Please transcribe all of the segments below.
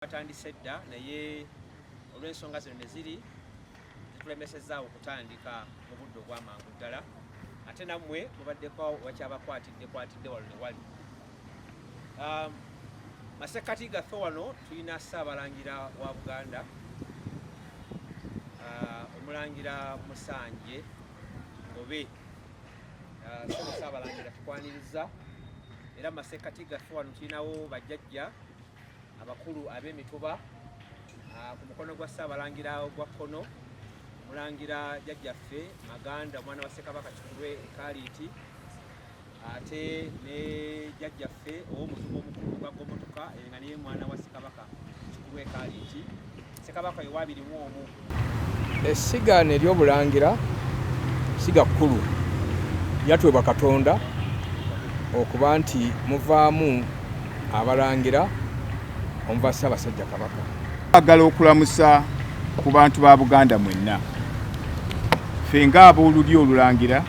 Batandise dda naye olw'ensonga zino ne ziri zitulemesezaawo okutandika mu budde obw'amangu ddala ate nammwe mubaddeko wakyabakwatidde wano ne wali. Masekkati gaffe wano tulina Ssaabalangira wa Buganda Omulangira Musanje Ngobe. Ssaabalangira tukwaniriza era masekkati gaffe wano tulinawo bajjajja abakulu ab'emituba ku mukono gwa Ssaabalangira ogwa kkono Omulangira jjajjaffe Maganda omwana wa Ssekabaka Kikulwe Kaliiti ate ne jjajjaffe ow'omutuba omukulu gwa Gomotoka nga naye mwana wa Ssekabaka Kikulwe Kaliiti Ssekabaka we 21. Essiga ery'Obulangira siga kkulu yatwebwa Katonda okuba nti muvaamu abalangira omuva Ssaabasajja Kabaka. Agala okulamusa ku bantu ba Buganda mwenna. Ffe ng'ab'olulyo olulangira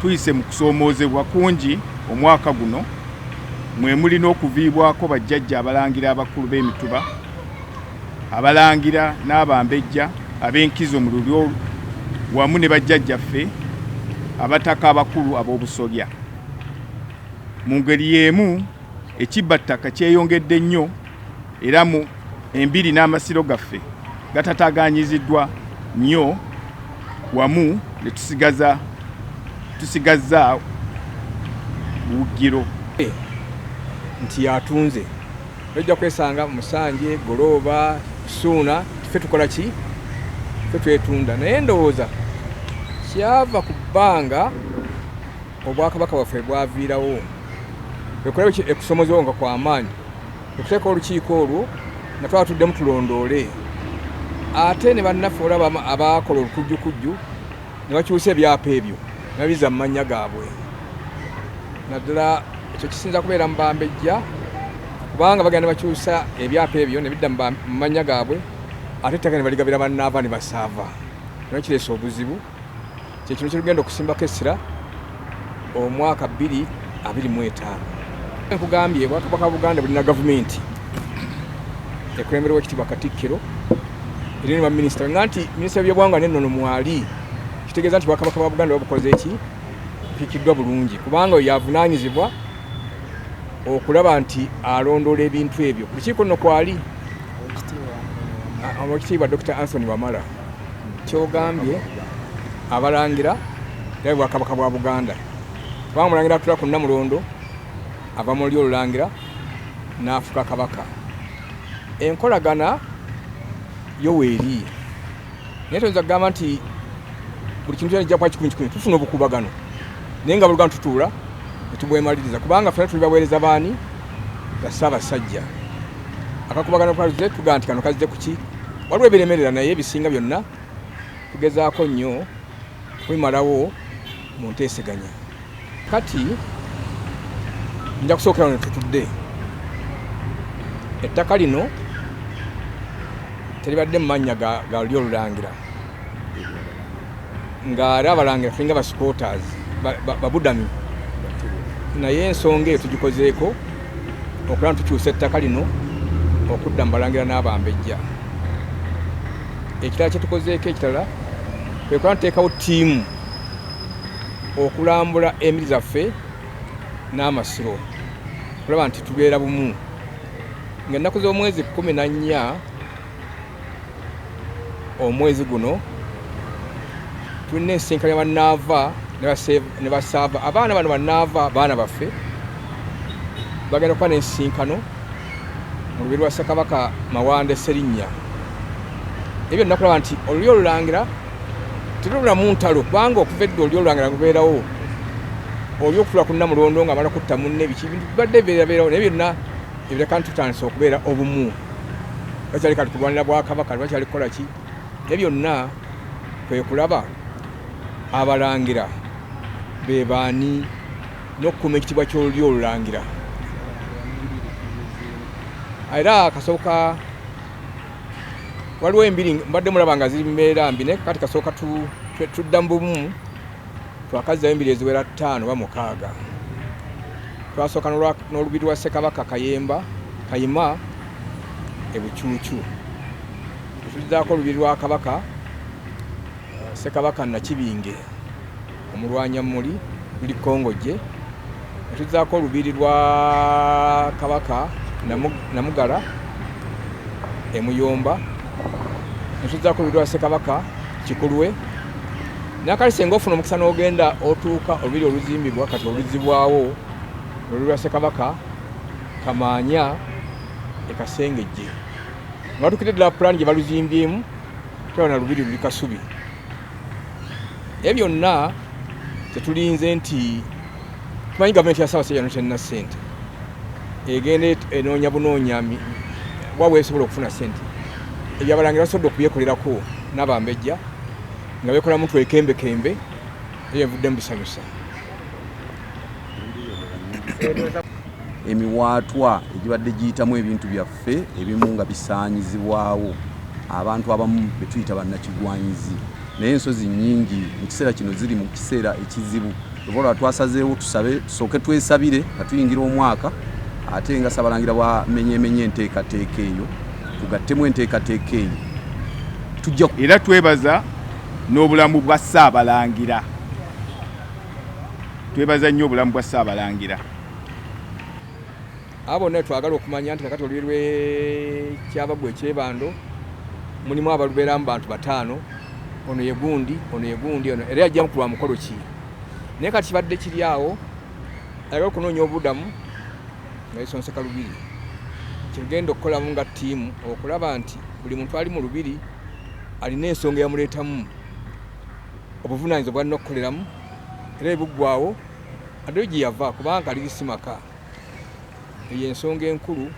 tuyise mu kusoomoozebwa kungi omwaka guno mwe mulina okuviibwako bajjajja abalangira abakulu b'emituba abalangira n'abambejja ab'enkizo mu lulyo wamu ne bajjajjaffe abataka abakulu ab'obusolya. Mu ngeri y'emu ekibbattaka kyeyongedde nnyo era mu embiri n'amasiro gaffe gatataaganyiziddwa nnyo wamu ne tusigazza Bugiro nti yatunze tojja kwesanga Musanje Golooba Suuna ffe tukola ki ffe twetunda naye ndowooza kyava ku bbanga Obwakabaka bwaffe bwaviirawo ekulaba ekusomozebwa nga kw'amaanyi okuteeka olukiiko olwo nga twatuddemu tulondoole ate ne bannaffe olaba abaakola olukujjukujju ne bakyusa ebyapa ebyo ne babiza mu mannya gaabwe. Naddala ekyo kisinza kubeera mu Bambejja kubanga bagenda ne bakyusa ebyapa ebyo ne bidda mu mannya gaabwe ate ettaka ne baligabira bannaava ne basaava. Naye kireese obuzibu. Kye kino kirugenda okusimbako essira omwaka 2025. Nkugambye Obwakabaka bwa Buganda bulina gavumenti ekulemberwa Ekitiibwa Katikkiro era ne baminisita nga nti minisita w'ebyobuwangwa n'ennono mwali kitegeeza nti Obwakabaka bwa Buganda babukoze eki bukiikiddwa bulungi kubanga oyo yavunaanyizibwa okulaba nti alondoola ebintu ebyo. Ku lukiiko nno kwali Oweekitiibwa Dr. Anthony Wamala. Kyogambye abalangira era Obwakabaka bwa Buganda kubanga Omulangira atula ku Nnamulondo ava mu lulyo olulangira n'afuka Kabaka. Enkolagana yo weeri naye toyinza kugamba nti buli kintu kyajja kuba kikunyikikunya tufuna obukuubagano naye nga bulugano tutuula ne tubwemaliriza kubanga ffena tuli baweereza baani ba Ssaabasajja. Akakubagano kazze tugaa nti kano kazze ku ki waliwo ebiremerera naye ebisinga byonna tugezaako nnyo kubimalawo mu nteeseganya. Kati nja kusookera wano tutudde ettaka lino teribadde mu mannya ga lulyo olulangira ng'ari abalangira tulinga ba supporters babudami naye ensonga eyo tugikozeeko okulaba tukyusa ettaka lino okudda mu balangira n'abambejja. Ekirala kye tukozeeko ekirala kwe kuba tuteekawo ttiimu okulambula emiri zaffe n'amasiro kulaba nti tubeera bumu ng'ennaku z'omwezi 14 omwezi guno tulina ensinkano bannaava ne basaava abaana bano bannaava baana baffe bagenda kuba n'ensinkano mu lubiri lwa Ssekabaka Mawande Serinnya. Ebyo nina kulaba nti olulyo olulangira terubulamu ntalo kubanga okuva edda olulyo olulangira lubeerawo oli okutula ku Nnamulondo nga bala kutta munne ebiki bintu bibadde beerabeerawo naye byonna ebireka ntutandisa okubeera obumu. Bakyali kati kulwanira Bwakabaka bakyali kukola ki naye byonna kwe kulaba abalangira be baani n'okukuuma ekitiibwa ky'olulyo olulangira. Era kasooka waliwo embiri mbadde mulaba nga ziri mbeera mbi naye kati kasooka tudda mu bumu twakazzayo embiri eziwera 5 oba 6. Twasooka n'olubiri lwa Ssekabaka Kayima Bucuucu. Tulizaako olubiri lwa Kabaka Ssekabaka Nakibinge omulwanyammuli luli Kongojje. Tulizaako olubiri lwa Kabaka Namugala Muyomba. Tulizaako olubiri lwa Ssekabaka Kikulwe. Nakali senga ofuna omukisa n'ogenda otuuka olubiri oluzimbibwa kati oluzibwawo olubiri lwa Ssekabaka Kamaanya Kasengejje. Nga tukidde ddala pulaani gye baluzimbyemu tulabona lubiri luli Kasubi. Ebyo byonna tetulinze nti tumanyi gavumenti ya Ssaabasajja terina ssente egenda enoonya bunoonya wabwe esobola okufuna ssente. Ebyo abalangira basobodde okubyekolerako n'Abambejja nga beekolamu twekembekembe ebyo evuddemu bisanyusa. Emiwaatwa egibadde giyitamu ebintu byaffe ebimu nga bisaanyizibwawo abantu abamu be tuyita bannakigwanyizi, naye ensozi nnyingi mu kiseera kino ziri mu kiseera ekizibu. Olwo twasazeewo tusabe tusooke twesabire nga tuyingira omwaka, ate nga Ssabalangira bwamenyeemenye enteekateeka eyo tugattemu enteekateeka eyo tujja era twebaza n'obulamu bwa Ssaabalangira. Twebaza nnyo obulamu bwa Ssaabalangira. Abo ne twagala okumanya nti kakati olubiri lw'Ekyabaggu ekyebando mulimu abalubeeramu bantu 5, ono ye gundi, era yajja mu kulwa mukolo ki. Naye kati kibadde kiri awo ayagala okunoonya obudamu nga yesonseka lubiri. Kyegenda okukolamu nga ttiimu okulaba nti buli muntu ali mu lubiri alina ensonga eyamuleetamu obuvunaanyizibwa bw'alina okukoleramu era ebuggwawo addeyo gye yava kubanga aliri simaka. Eyo ensonga enkulu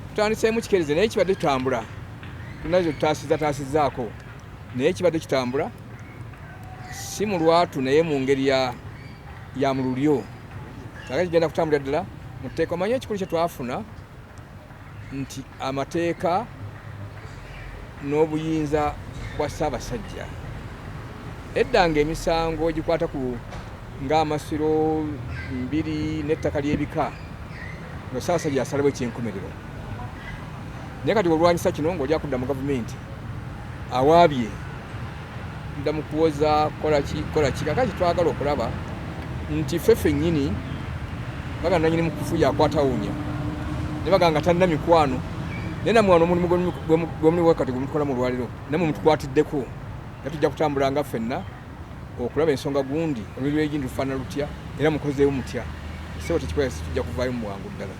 tutandiseemu kikeereze naye kibadde kitambula. Tunazo tutaasizzaako naye kibadde kitambula si mu lwatu naye mu ngeri ya mu lulyo. Kakati kigenda kutambula ddala mu tteeka. Omanye ekikulu kye twafuna nti amateeka n'obuyinza bwa Ssaabasajja. Edda ng'emisango egikwata ku ng'amasiro 2 n'ettaka ly'ebika nga Ssaabasajja asalawo ekyenkomerero. Naye kati olwanyisa kino ng'ojja kudda mu gavumenti awaabye nda mu kuwoza kola ki. Kakati twagala okulaba nti ffe ffennyini baga nannyini mu kufuya akwatawunya ne baganga talina mikwano naye nammwe wano omulimu gw'omuli wakati gwe mutukola mu lwaliro nammwe mutukwatiddeko era tujja kutambula nga ffenna okulaba ensonga gundi olubiri lw'egindi lufaanana lutya era mukozeewo mutya. Ssebo tekikwesi tujja kuvaayo mu bwangu ddala.